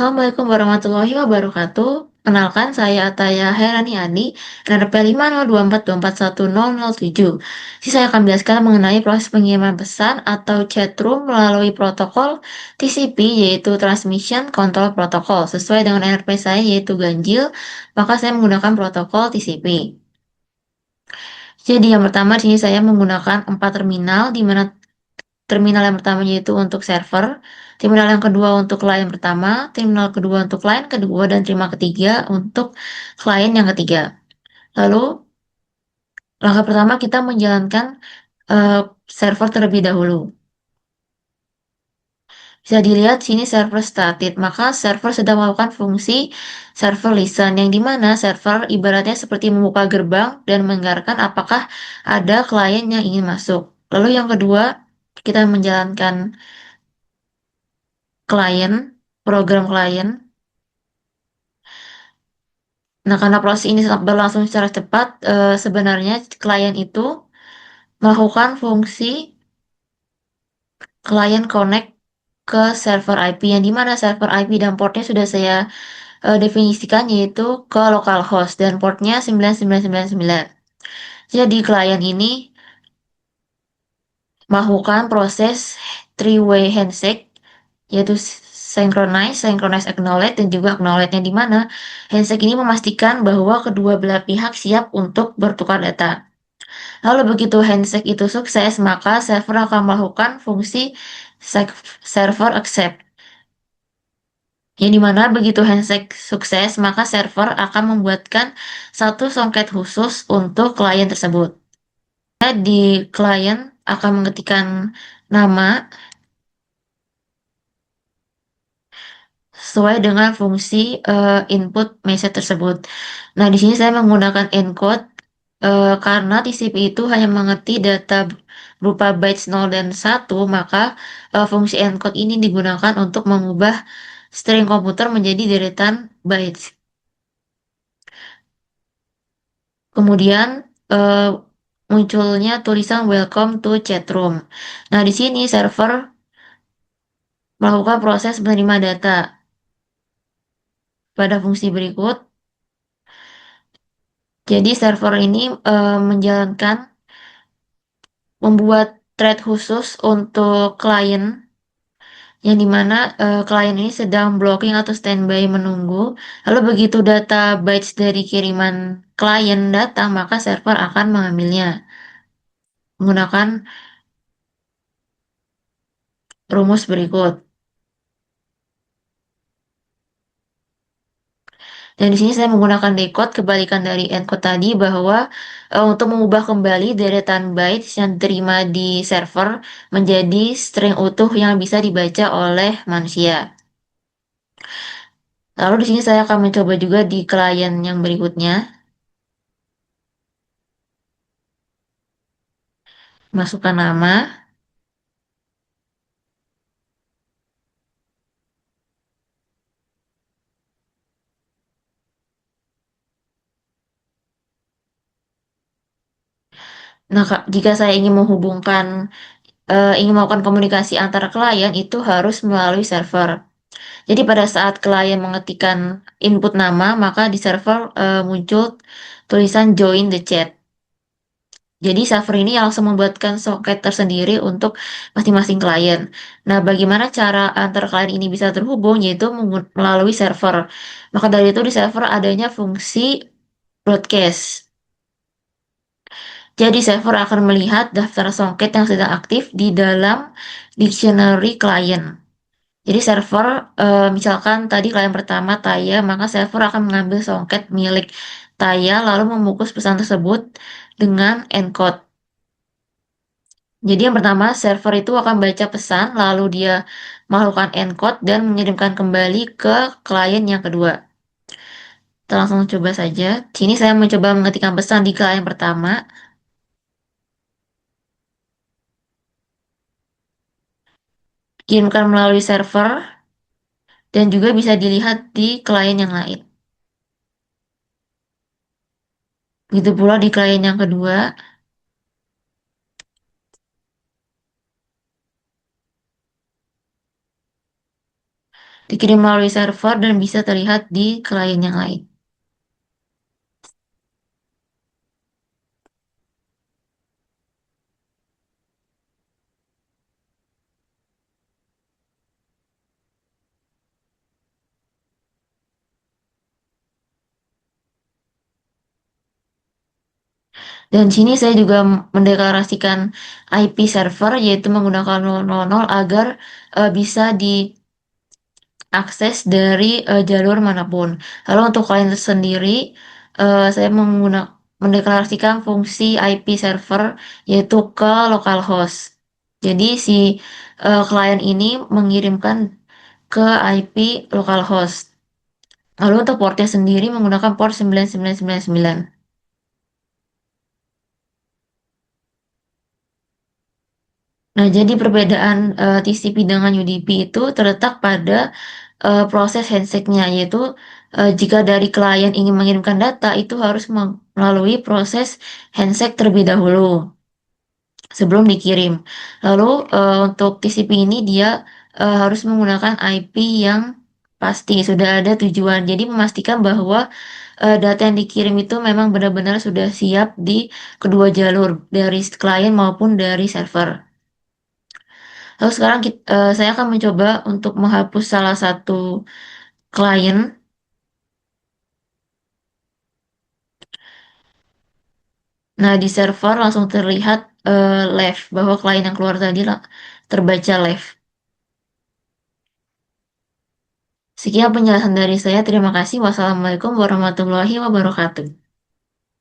Assalamualaikum warahmatullahi wabarakatuh. Kenalkan, saya Ataya Herani Adi, NRP 50242410007. Jadi saya akan menjelaskan mengenai proses pengiriman pesan atau chatroom melalui protokol TCP, yaitu Transmission Control Protocol. Sesuai dengan NRP saya, yaitu ganjil, maka saya menggunakan protokol TCP. Jadi yang pertama di sini saya menggunakan 4 terminal, di mana terminal yang pertama yaitu untuk server, terminal yang kedua untuk klien pertama, terminal kedua untuk klien kedua, dan terminal ketiga untuk klien yang ketiga. Lalu, langkah pertama kita menjalankan eh, server terlebih dahulu. Bisa dilihat sini server started, maka server sedang melakukan fungsi server listen, yang dimana server ibaratnya seperti membuka gerbang dan mendengarkan apakah ada klien yang ingin masuk. Lalu yang kedua, kita menjalankan klien, program klien. Nah, karena proses ini berlangsung secara cepat, sebenarnya klien itu melakukan fungsi klien connect ke server IP, yang dimana server IP dan portnya sudah saya definisikan, yaitu ke localhost dan portnya 9999. Jadi klien ini melakukan proses three-way handshake, yaitu synchronize, acknowledge, dan juga acknowledge, yang dimana handshake ini memastikan bahwa kedua belah pihak siap untuk bertukar data. Lalu begitu handshake itu sukses, maka server akan melakukan fungsi server accept. Yang dimana begitu handshake sukses, maka server akan membuatkan satu songket khusus untuk klien tersebut. Di klien akan mengetikkan nama sesuai dengan fungsi input message tersebut. Nah, di sini saya menggunakan encode karena TCP itu hanya mengerti data berupa bytes 0 dan 1, maka fungsi encode ini digunakan untuk mengubah string komputer menjadi deretan bytes. Kemudian eh, munculnya tulisan welcome to chatroom. Nah, di sini server melakukan proses menerima data pada fungsi berikut. Jadi server ini menjalankan membuat thread khusus untuk klien, yang dimana klien ini sedang blocking atau standby menunggu. Lalu begitu data bytes dari kiriman klien datang, maka server akan mengambilnya menggunakan rumus berikut. Dan di sini saya menggunakan decode kebalikan dari encode tadi, bahwa untuk mengubah kembali deretan bytes yang diterima di server menjadi string utuh yang bisa dibaca oleh manusia. Lalu di sini saya akan mencoba juga di klien yang berikutnya, masukkan nama. Nah, jika saya ingin menghubungkan, ingin melakukan komunikasi antara klien, itu harus melalui server. Jadi pada saat klien mengetikkan input nama, maka di server muncul tulisan join the chat. Jadi server ini langsung membuatkan soket tersendiri untuk masing-masing klien. Nah, bagaimana cara antar klien ini bisa terhubung? Yaitu melalui server. Maka dari itu di server adanya fungsi broadcast. Jadi server akan melihat daftar soket yang sedang aktif di dalam dictionary klien. Jadi server, misalkan tadi klien pertama Taya, maka server akan mengambil soket milik Taya lalu membungkus pesan tersebut dengan encode. Jadi yang pertama, server itu akan baca pesan, lalu dia melakukan encode dan mengirimkan kembali ke klien yang kedua. Kita langsung coba saja. Sini saya mencoba mengetikkan pesan di klien pertama, kirimkan melalui server, dan juga bisa dilihat di klien yang lain. Begitu pula di klien yang kedua. dikirim melalui server dan bisa terlihat di klien yang lain. Dan sini saya juga mendeklarasikan IP server yaitu menggunakan 000 agar bisa diakses dari jalur manapun. Lalu untuk klien sendiri, saya mendeklarasikan fungsi IP server yaitu ke localhost. Jadi si klien ini mengirimkan ke IP localhost. Lalu untuk portnya sendiri menggunakan port 9999. Nah, jadi perbedaan TCP dengan UDP itu terletak pada proses handshake-nya, yaitu jika dari klien ingin mengirimkan data, itu harus melalui proses handshake terlebih dahulu sebelum dikirim. Lalu untuk TCP ini dia harus menggunakan IP yang pasti, sudah ada tujuan. Jadi memastikan bahwa data yang dikirim itu memang benar-benar sudah siap di kedua jalur, dari klien maupun dari server. Lalu sekarang saya akan mencoba untuk menghapus salah satu klien. Nah, di server langsung terlihat left, bahwa klien yang keluar tadi terbaca left. Sekian penjelasan dari saya. Terima kasih. Wassalamualaikum warahmatullahi wabarakatuh.